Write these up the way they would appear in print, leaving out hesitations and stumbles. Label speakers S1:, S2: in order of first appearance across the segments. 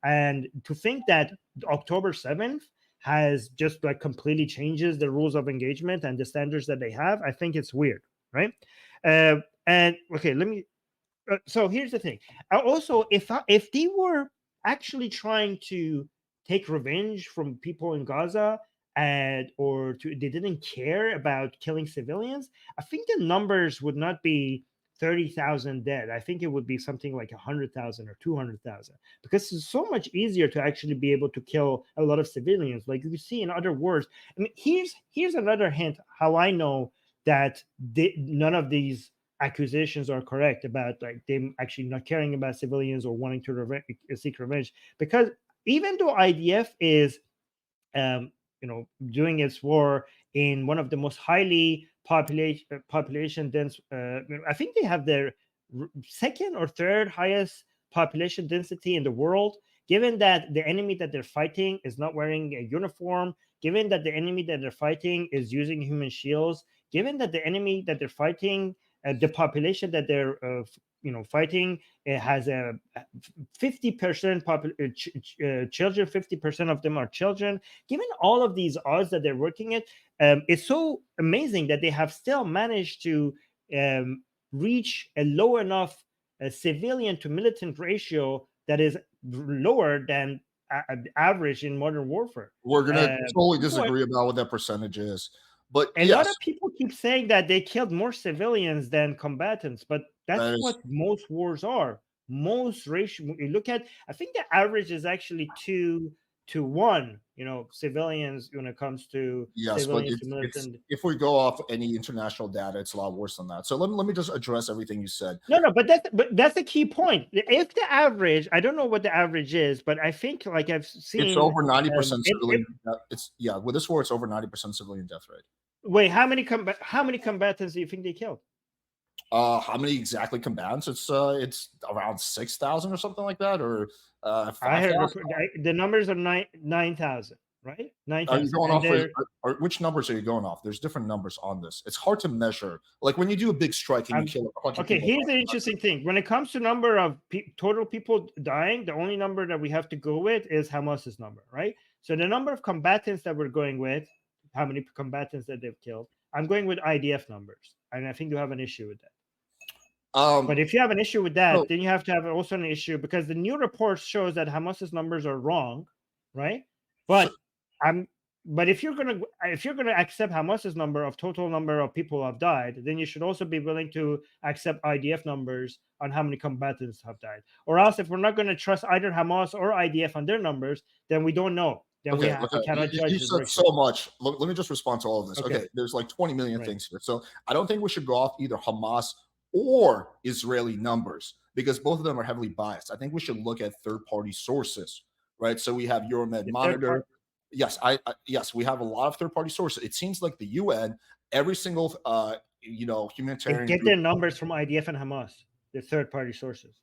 S1: And to think that October 7th has just like completely changes the rules of engagement and the standards that they have, I think it's weird, right? And okay, let me. So here's the thing. Also, if they were actually trying to take revenge from people in Gaza, and they didn't care about killing civilians, I think the numbers would not be 30,000 dead. I think it would be something like 100,000 or 200,000, because it's so much easier to actually be able to kill a lot of civilians. Like you see in other wars. I mean, here's another hint how I know that none of these accusations are correct about like them actually not caring about civilians or wanting to seek revenge. Because even though IDF is doing its war in one of the most highly population dense, I think they have their second or third highest population density in the world, given that the enemy that they're fighting is not wearing a uniform, given that the enemy that they're fighting is using human shields, given that the enemy that they're fighting, the population that they're fighting, it has a 50% children, 50% of them are children. Given all of these odds that they're working at, it's so amazing that they have still managed to reach a low enough civilian to militant ratio that is lower than average in modern warfare.
S2: We're gonna totally disagree about what that percentage is. But
S1: a lot of people keep saying that they killed more civilians than combatants, but that's what most wars are. Most ratio, you look at, I think the average is actually 2 to 1, civilians when it comes to civilians to militant.
S2: If we go off any international data, it's a lot worse than that. So let me just address everything you said.
S1: No, but that's the key point. If the average, I don't know what the average is, but I think like I've seen
S2: it's over 90% civilian. With this war, it's over 90% civilian death rate.
S1: Wait, how many combatants do you think they killed?
S2: How many exactly combatants? It's around 6,000 or something like that, or 5,000.
S1: The numbers are 9,000, right? 9,000.
S2: Are you going off? Which numbers are you going off? There's different numbers on this. It's hard to measure. Like when you do a big strike and you kill a bunch of people.
S1: Okay, here's the interesting thing. When it comes to number of total people dying, the only number that we have to go with is Hamas's number, right? So the number of combatants that we're going with, how many combatants that they've killed, I'm going with IDF numbers, and I think you have an issue with that. But if you have an issue with that, then you have to have also an issue, because the new report shows that Hamas's numbers are wrong, right? But if you're gonna accept Hamas's number of total number of people who have died, then you should also be willing to accept IDF numbers on how many combatants have died. Or else, if we're not going to trust either Hamas or IDF on their numbers, then we don't know. Then we cannot judge.
S2: You said so much. Let me just respond to all of this. Okay, there's like 20 million things here. So I don't think we should go off either Hamas or Israeli numbers, because both of them are heavily biased. I think we should look at third-party sources, right? So we have Euromed Monitor. Yes, yes, we have a lot of third-party sources. It seems like the UN, every single humanitarian
S1: they get their numbers from IDF and Hamas, the third-party sources.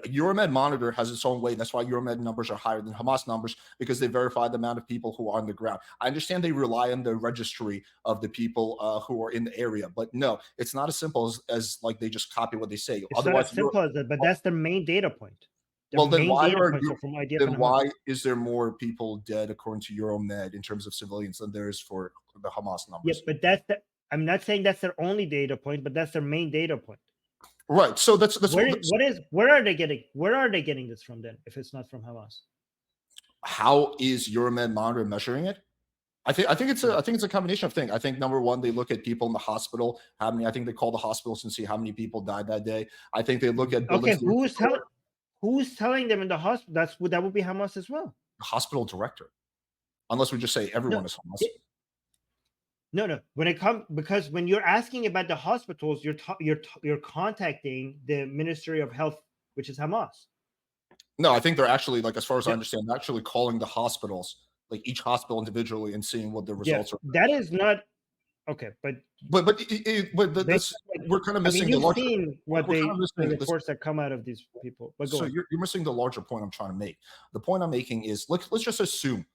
S2: Euromed Monitor has its own way. That's why Euromed numbers are higher than Hamas numbers, because they verify the amount of people who are on the ground. I understand they rely on the registry of the people who are in the area, but no, it's not as simple as like they just copy what they say.
S1: It's otherwise, not as simple as that, but that's the main data point.
S2: Then why is there more people dead according to Euromed in terms of civilians than there is for the Hamas numbers?
S1: Yeah, but I'm not saying that's their only data point, but that's their main data point.
S2: Right. So that's
S1: where are they getting this from then, if it's not from Hamas?
S2: How is Euromed Monitor measuring it? I think it's a combination of things. I think number one, they look at people in the hospital. I think they call the hospitals and see how many people died that day. I think they look at
S1: who's telling them in the hospital? That would be Hamas as well.
S2: The hospital director, unless we just say everyone is Hamas.
S1: No. Because when you're asking about the hospitals, you're contacting the Ministry of Health, which is Hamas.
S2: No, I think they're actually, like, as far as I understand, actually calling the hospitals, like each hospital individually, and seeing what the results are.
S1: That is not okay, but
S2: that's, we're kind of missing the larger.
S1: The reports that come out of these people. But
S2: so you're missing the larger point I'm trying to make. The point I'm making is let's just assume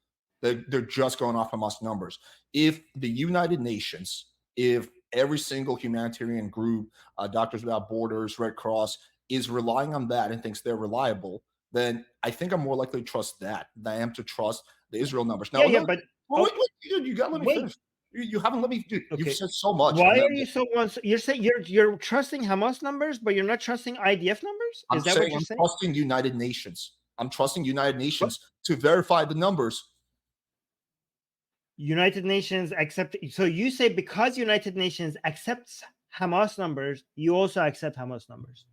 S2: that they're just going off Hamas numbers. If the United Nations, if every single humanitarian group, Doctors Without Borders, Red Cross, is relying on that and thinks they're reliable, then I think I'm more likely to trust that than I am to trust the Israel numbers. Now,
S1: Yeah, but
S2: wait, dude, you gotta let me finish. You haven't let me. Dude,
S1: okay.
S2: You've said so much.
S1: Why are you so? You're saying you're trusting Hamas numbers, but you're not trusting IDF numbers. Is that what you're saying?
S2: I'm trusting United Nations. I'm trusting United Nations to verify the numbers.
S1: United Nations accept. So you say because United Nations accepts Hamas numbers, you also accept Hamas numbers.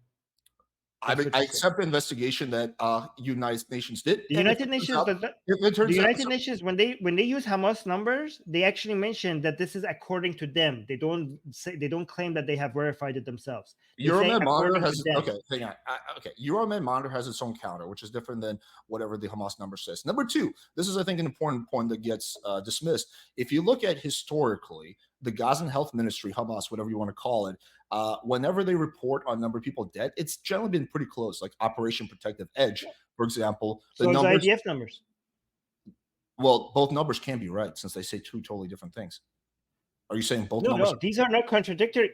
S2: I accept the investigation that United Nations did.
S1: The United Nations does not. The United Nations, when they use Hamas numbers, they actually mention that this is according to them. They don't claim that they have verified it themselves.
S2: Euromed Monitor has hang on. Euromed Monitor has its own counter, which is different than whatever the Hamas number says. Number two, this is I think an important point that gets dismissed. If you look at historically, the Gazan Health Ministry, Hamas, whatever you want to call it, whenever they report on number of people dead, it's generally been pretty close. Like Operation Protective Edge, for example,
S1: the numbers. IDF numbers.
S2: Well, both numbers can be right since they say two totally different things. Are you saying both numbers?
S1: No, these are not contradictory.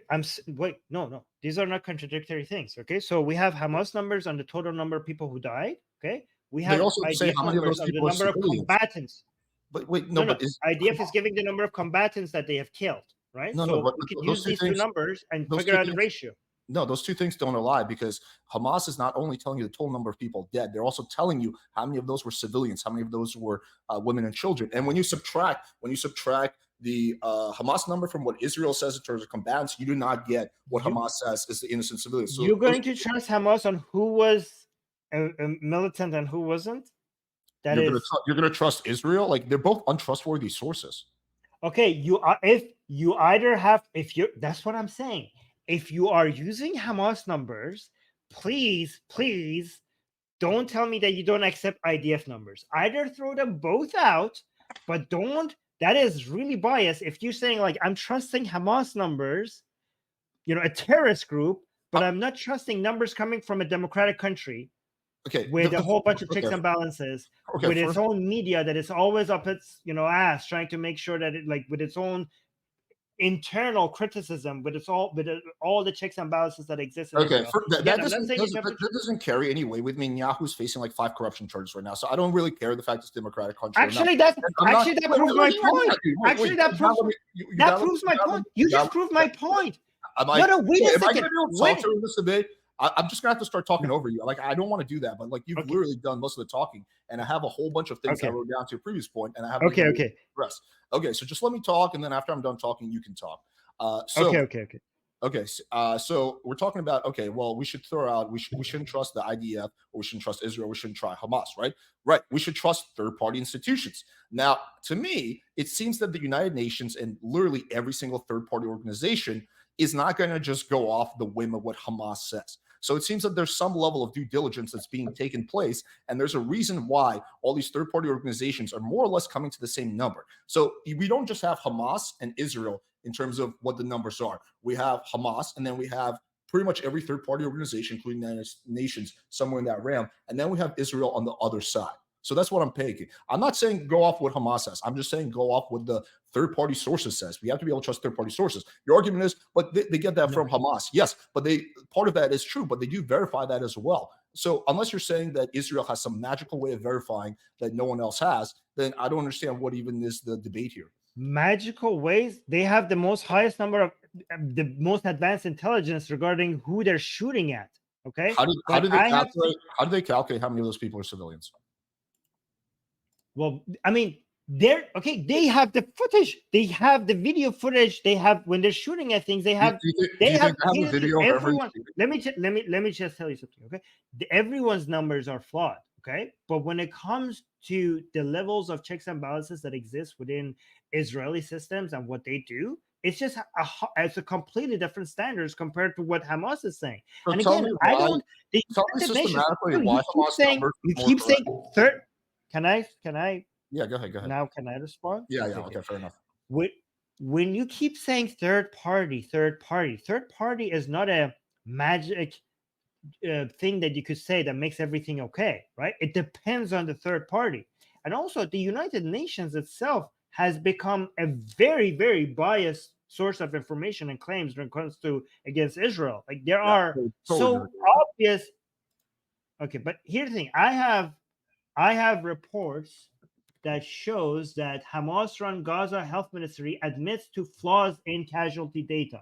S1: No. These are not contradictory things. Okay, so we have Hamas numbers on the total number of people who died. Okay, we have
S2: they also
S1: IDF
S2: say how many of those people
S1: the number of combatants.
S2: But wait,
S1: but IDF is giving the number of combatants that they have killed, right?
S2: No,
S1: but we can use these two numbers and figure out the ratio.
S2: No, those two things don't lie because Hamas is not only telling you the total number of people dead, they're also telling you how many of those were civilians, how many of those were women and children. And when you subtract the Hamas number from what Israel says in terms of combatants, you do not get what Hamas says is the innocent civilians. So
S1: you're going to trust Hamas on who was a militant and who wasn't?
S2: You're going to trust Israel? Like they're both untrustworthy sources.
S1: Okay, that's what I'm saying. If you are using Hamas numbers, please don't tell me that you don't accept IDF numbers. Either throw them both out, but don't. That is really biased. If you're saying like I'm trusting Hamas numbers, a terrorist group, but I'm not trusting numbers coming from a democratic country.
S2: Okay,
S1: with a whole bunch of checks and balances, with its own media that is always up its ass, trying to make sure that it with its own internal criticism, with all the checks and balances that exist.
S2: That doesn't carry any weight with me. Netanyahu's facing like 5 corruption charges right now, so I don't really care the fact it's a democratic country.
S1: Actually, that proves my point. Actually, that proves my point. You just proved my point. No, wait a second.
S2: I'm just gonna have to start talking over you. Like I don't want to do that, but like you've literally done most of the talking, and I have a whole bunch of things that I wrote down to your previous point, and I have rest. Okay, so just let me talk, and then after I'm done talking, you can talk. So we're talking about well, we should throw out we shouldn't trust the IDF, or we shouldn't trust Israel, we shouldn't try Hamas, right? We should trust third-party institutions. Now, to me, it seems that the United Nations and literally every single third-party organization is not going to just go off the whim of what Hamas says. So it seems that there's some level of due diligence that's being taken place, and there's a reason why all these third-party organizations are more or less coming to the same number. So we don't just have Hamas and Israel in terms of what the numbers are. We have Hamas, and then we have pretty much every third-party organization, including the United Nations, somewhere in that realm, and then we have Israel on the other side. So that's what I'm taking. I'm not saying go off what Hamas says. I'm just saying go off what the third-party sources says. We have to be able to trust third-party sources. Your argument is, but they get that from Hamas. Yes, but part of that is true, but they do verify that as well. So unless you're saying that Israel has some magical way of verifying that no one else has, then I don't understand what even is the debate here.
S1: Magical ways? They have the most highest number of the most advanced intelligence regarding who they're shooting at. Okay.
S2: How do they calculate how many of those people are civilians?
S1: Well, I mean, they have the footage, they have the video footage, they have when they're shooting at things, they have a video of everyone. Let me just tell you something, okay? Everyone's numbers are flawed, okay? But when it comes to the levels of checks and balances that exist within Israeli systems and what they do, it's just it's a completely different standards compared to what Hamas is saying.
S2: So
S1: and again,
S2: I don't. Tell me systematically why Hamas
S1: you keep saying third. Can I?
S2: Yeah, go ahead.
S1: Now, can I respond?
S2: Yeah. Okay, fair enough.
S1: When you keep saying third party is not a magic thing that you could say that makes everything okay, right? It depends on the third party. And also, the United Nations itself has become a very, very biased source of information and claims when it comes to against Israel. Like there are so obvious. Okay, but here's the thing: I have reports that shows that Hamas-run Gaza Health Ministry admits to flaws in casualty data.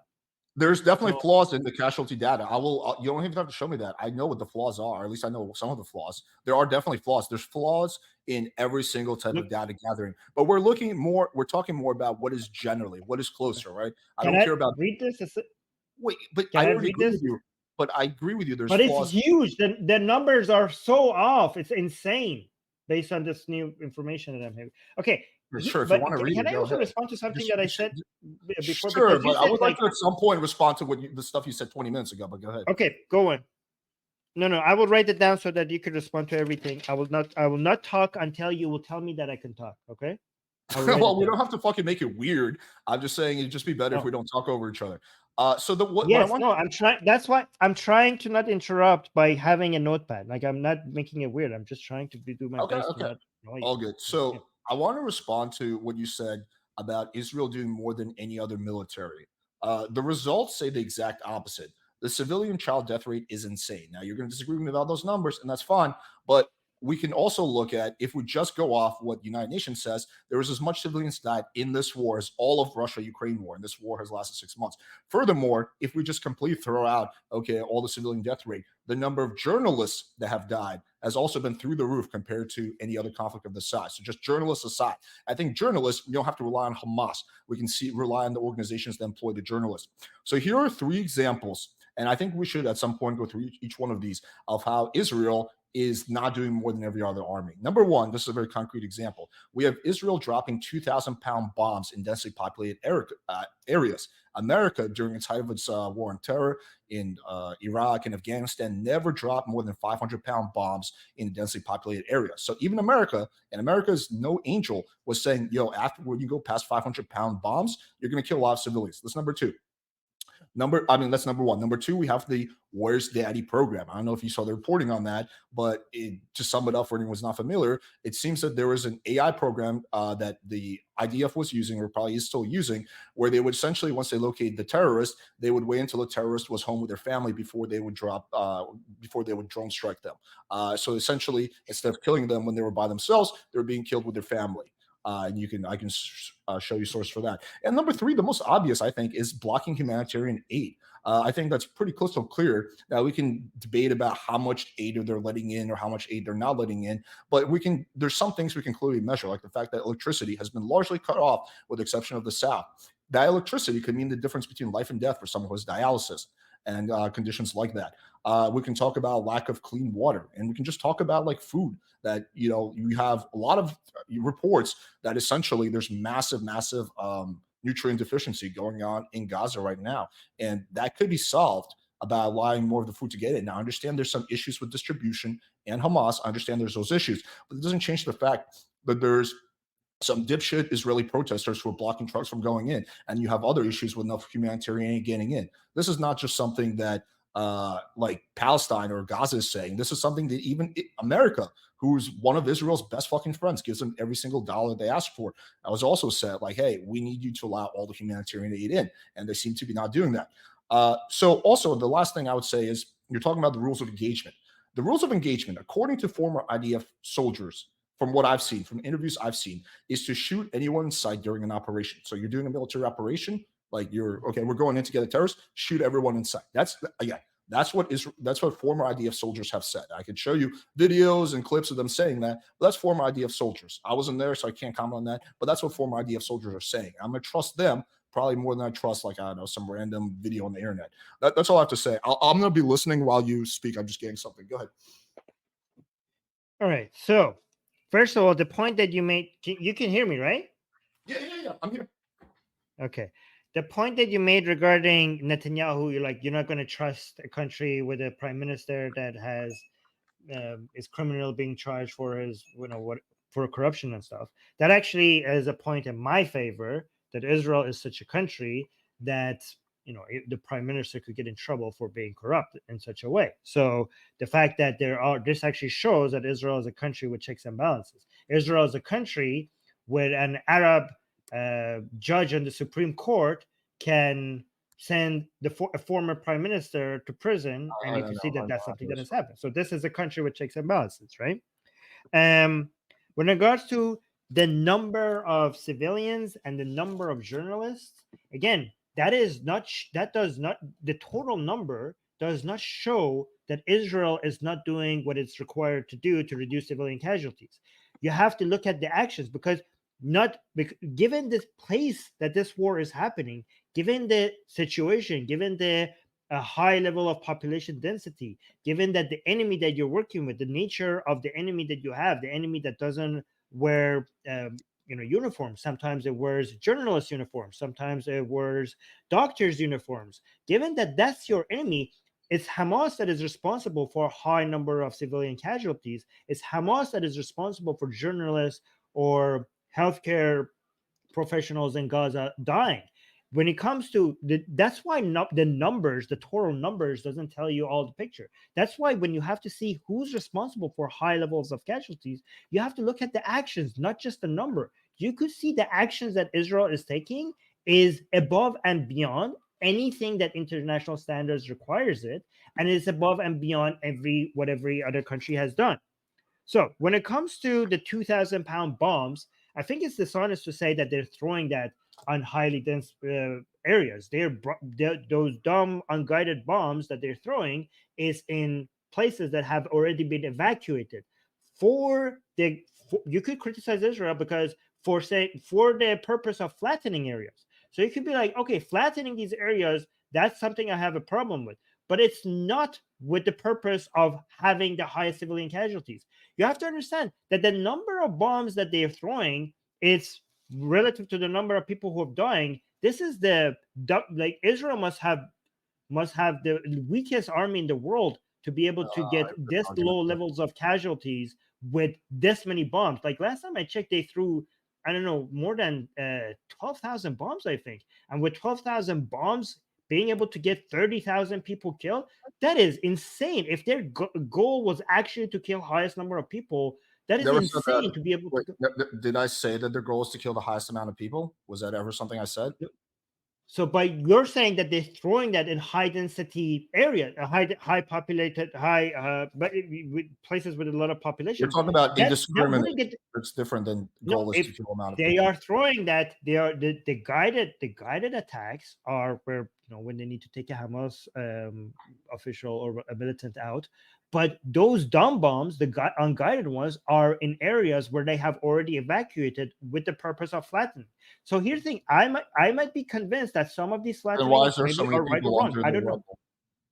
S2: There's definitely flaws in the casualty data. You don't even have to show me that. I know what the flaws are, or at least I know some of the flaws. There are definitely flaws. There's flaws in every single type of data gathering, but we're talking more about what is closer, right? I don't care about
S1: read this.
S2: Wait, but
S1: Can
S2: I
S1: I
S2: already
S1: read
S2: agree
S1: this?
S2: with you. But I agree with you. There's
S1: But it's
S2: flaws.
S1: huge. The numbers are so off. It's insane based on this new information that I'm having. Okay.
S2: Sure, if you
S1: But
S2: want to read
S1: can
S2: it,
S1: I
S2: go
S1: also
S2: ahead.
S1: respond to something that I said before?
S2: Sure,
S1: Because you
S2: but I
S1: said,
S2: would like to at some point respond to the stuff you said 20 minutes ago. But go ahead.
S1: Okay, go on. No, I will write it down so that you can respond to everything. I will not talk until you will tell me that I can talk. Okay.
S2: Well, we don't have to fucking make it weird. I'm just saying it'd just be better if we don't talk over each other. What I want.
S1: No, I'm trying. That's why I'm trying to not interrupt by having a notepad. Like, I'm not making it weird. I'm just trying to do my best.
S2: Okay.
S1: To not annoy
S2: All
S1: you.
S2: good. So I want to respond to what you said about Israel doing more than any other military. The results say the exact opposite. The civilian child death rate is insane. Now, you're going to disagree with me about those numbers, and that's fine. But we can also look at, if we just go off what the United Nations says, there was as much civilians died in this war as all of Russia-Ukraine war, and this war has lasted 6 months. Furthermore, if we just completely throw out, all the civilian death rate, the number of journalists that have died has also been through the roof compared to any other conflict of this size. So just journalists aside, I think journalists, we don't have to rely on Hamas. We can rely on the organizations that employ the journalists. So here are 3 examples, and I think we should at some point go through each one of these, of how Israel is not doing more than every other army. Number one, this is a very concrete example. We have Israel dropping 2,000-pound bombs in densely populated areas. America, during its height of its war on terror in Iraq and Afghanistan, never dropped more than 500-pound bombs in a densely populated area. So even America, and America's no angel, was saying, after when you go past 500-pound bombs, you're going to kill a lot of civilians. That's number two. That's number one. Number two, we have the Where's Daddy program. I don't know if you saw the reporting on that, but to sum it up for anyone who's not familiar, it seems that there was an AI program that the IDF was using, or probably is still using, where they would essentially, once they located the terrorist, they would wait until the terrorist was home with their family before they would drone strike them. So essentially, instead of killing them when they were by themselves, they were being killed with their family. And I can show you source for that. And number three, the most obvious, I think, is blocking humanitarian aid. I think that's pretty crystal clear. Now we can debate about how much aid they're letting in or how much aid they're not letting in, but there's some things we can clearly measure, like the fact that electricity has been largely cut off, with the exception of the South. That electricity could mean the difference between life and death for someone who has dialysis and conditions like that. We can talk about lack of clean water, and we can just talk about like food that, you have a lot of reports that essentially there's massive nutrient deficiency going on in Gaza right now, and that could be solved by allowing more of the food to get in. Now, I understand there's some issues with distribution and Hamas. I understand there's those issues, but it doesn't change the fact that there's some dipshit Israeli protesters who are blocking trucks from going in, and you have other issues with enough humanitarian aid getting in. This is not just something that like Palestine or Gaza is saying. This is something that even America, who's one of Israel's best fucking friends, gives them every single dollar they ask for. I was also said, like, hey, we need you to allow all the humanitarian aid in, and they seem to be not doing that. So also the last thing I would say is, you're talking about the rules of engagement. The rules of engagement, according to former IDF soldiers, from what I've seen, from interviews I've seen, is to shoot anyone in sight during an operation. So you're doing a military operation, like we're going in to get a terrorist, shoot everyone in sight. That's what former IDF soldiers have said. I could show you videos and clips of them saying that, but that's former IDF soldiers. I wasn't there, so I can't comment on that, but that's what former IDF soldiers are saying. I'm going to trust them probably more than I trust, like, I don't know, some random video on the internet. That's all I have to say. I'm going to be listening while you speak. I'm just getting something. Go ahead.
S1: All right. So, first of all, the point that you made, you can hear me, right?
S2: Yeah. I'm here.
S1: Okay. The point that you made regarding Netanyahu, you're not going to trust a country with a prime minister that has is criminal being charged for his, for corruption and stuff. That actually is a point in my favor, that Israel is such a country that the prime minister could get in trouble for being corrupt in such a way. So the fact that this actually shows that Israel is a country with checks and balances. Israel is a country with an Arab judge on the Supreme Court can send a former prime minister to prison, and you can see that that's something that has happened. So this is a country with checks and balances, right? With regards to the number of civilians and the number of journalists, again, the total number does not show that Israel is not doing what it's required to do to reduce civilian casualties. You have to look at the actions, because given this place that this war is happening, given the situation, given the high level of population density, given that the enemy that you're working with, the nature of the enemy that you have, the enemy that doesn't wear uniforms, sometimes it wears journalist uniforms, sometimes it wears doctors uniforms, given that that's your enemy, it's Hamas that is responsible for a high number of civilian casualties. It's Hamas that is responsible for journalists or healthcare professionals in Gaza dying. When it comes to that's why the numbers, the total numbers, doesn't tell you all the picture. That's why when you have to see who's responsible for high levels of casualties, you have to look at the actions, not just the number. You could see the actions that Israel is taking is above and beyond anything that international standards requires it, and it's above and beyond what every other country has done. So when it comes to the 2,000-pound bombs, I think it's dishonest to say that they're throwing that on highly dense areas. Those dumb, unguided bombs that they're throwing is in places that have already been evacuated. You could criticize Israel because for the purpose of flattening areas. So you could be like, okay, flattening these areas, that's something I have a problem with. But it's not with the purpose of having the highest civilian casualties. You have to understand that the number of bombs that they're throwing is relative to the number of people who are dying. This is Israel must have the weakest army in the world to be able to get this low levels of casualties with this many bombs. Like last time I checked, they threw, I don't know, more than 12,000 bombs, I think. And with 12,000 bombs, being able to get 30,000 people killed, that is insane. If their goal was actually to kill highest number of people, that is insane to be able to.
S2: Did I say that their goal is to kill the highest amount of people? Was that ever something I said?
S1: So you're saying that they're throwing that in high density area, high populated, places with a lot of population.
S2: You're talking about indiscriminate. It's different than goal is to kill amount of people.
S1: They are throwing that. They are the guided attacks are where when they need to take a Hamas official or a militant out. But those dumb bombs, the unguided ones, are in areas where they have already evacuated with the purpose of flattening. So here's the thing: I might be convinced that some of these flattening
S2: why is there so many people
S1: right or wrong. I don't know.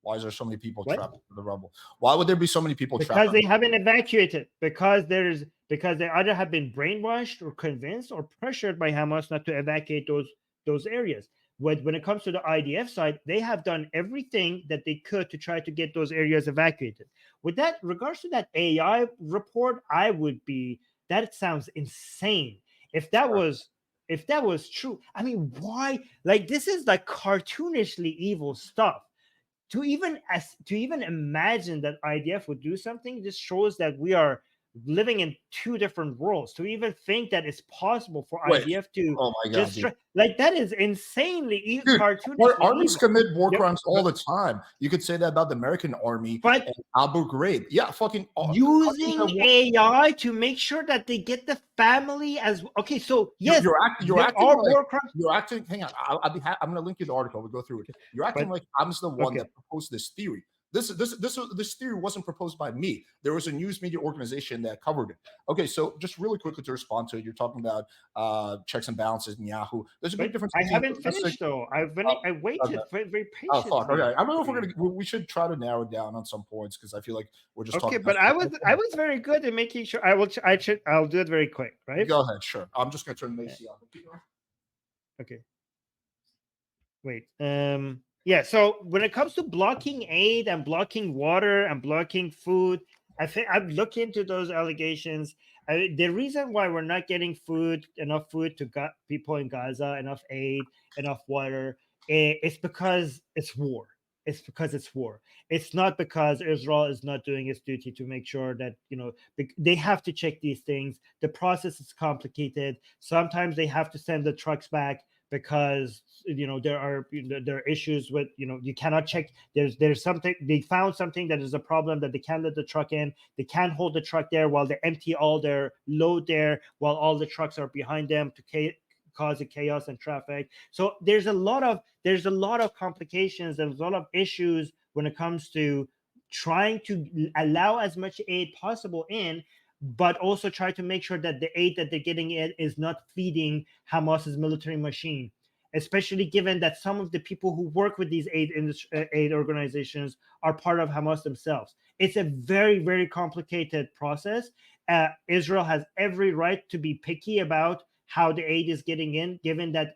S2: Why is there so many people trapped under the rubble? Why would there be so many people trapped?
S1: Because they haven't evacuated. Because they either have been brainwashed or convinced or pressured by Hamas not to evacuate those areas. When it comes to the IDF side, they have done everything that they could to try to get those areas evacuated. With that, regards to that AI report, that sounds insane. If that was true, I mean, why? Like, this is like cartoonishly evil stuff. To even imagine that IDF would do something, this shows that we are living in two different worlds. To even think that it's possible for IDF to that is insanely cartoonish.
S2: Armies commit war crimes all the time. You could say that about the American army,
S1: but
S2: and Abu Ghraib. Yeah, fucking
S1: using AI to make sure that they get the family as okay. So yes,
S2: you're acting. Hang on, I'm going to link you the article. We'll go through it. You're acting like I'm the one that proposed this theory. This theory wasn't proposed by me. There was a news media organization that covered it. Okay, so just really quickly to respond to it, you're talking about checks and balances in Yahoo. There's a big difference.
S1: I haven't finished though. I waited very patiently.
S2: Oh fuck! Okay, I don't know if we should try to narrow it down on some points because I feel like we're just talking.
S1: Okay, but I was very good at making sure. I'll do it very quick, right?
S2: Go ahead, sure. I'm just gonna turn the AC on.
S1: Okay. Wait. Yeah, so when it comes to blocking aid and blocking water and blocking food, I think I've looked into those allegations. The reason why we're not getting enough food to people in Gaza, enough aid, enough water, it's because it's war. It's because it's war. It's not because Israel is not doing its duty to make sure that, they have to check these things. The process is complicated. Sometimes they have to send the trucks back. because there are issues with you cannot check. There's something, they found something that is a problem, that they can't let the truck in. They can't hold the truck there while they empty all their load there, while all the trucks are behind them to cause a chaos and traffic. So there's a lot of complications. There's a lot of issues when it comes to trying to allow as much aid possible in, but also try to make sure that the aid that they're getting in is not feeding Hamas's military machine, especially given that some of the people who work with these aid organizations are part of Hamas themselves. It's a very, very complicated process. Israel has every right to be picky about how the aid is getting in, given that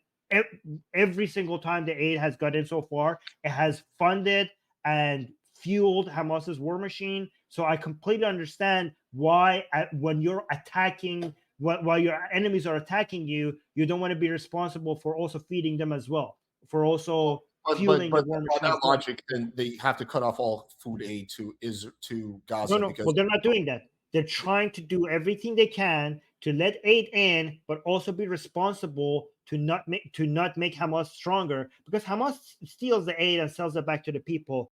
S1: every single time the aid has gotten so far, it has funded and fueled Hamas's war machine. So I completely understand why, when you're attacking, while your enemies are attacking you, you don't want to be responsible for also feeding them as well, for also fueling the war machine.
S2: By that logic, then they have to cut off all food aid to Gaza.
S1: No,
S2: because
S1: well, they're not doing that. They're trying to do everything they can to let aid in, but also be responsible to not make Hamas stronger, because Hamas steals the aid and sells it back to the people.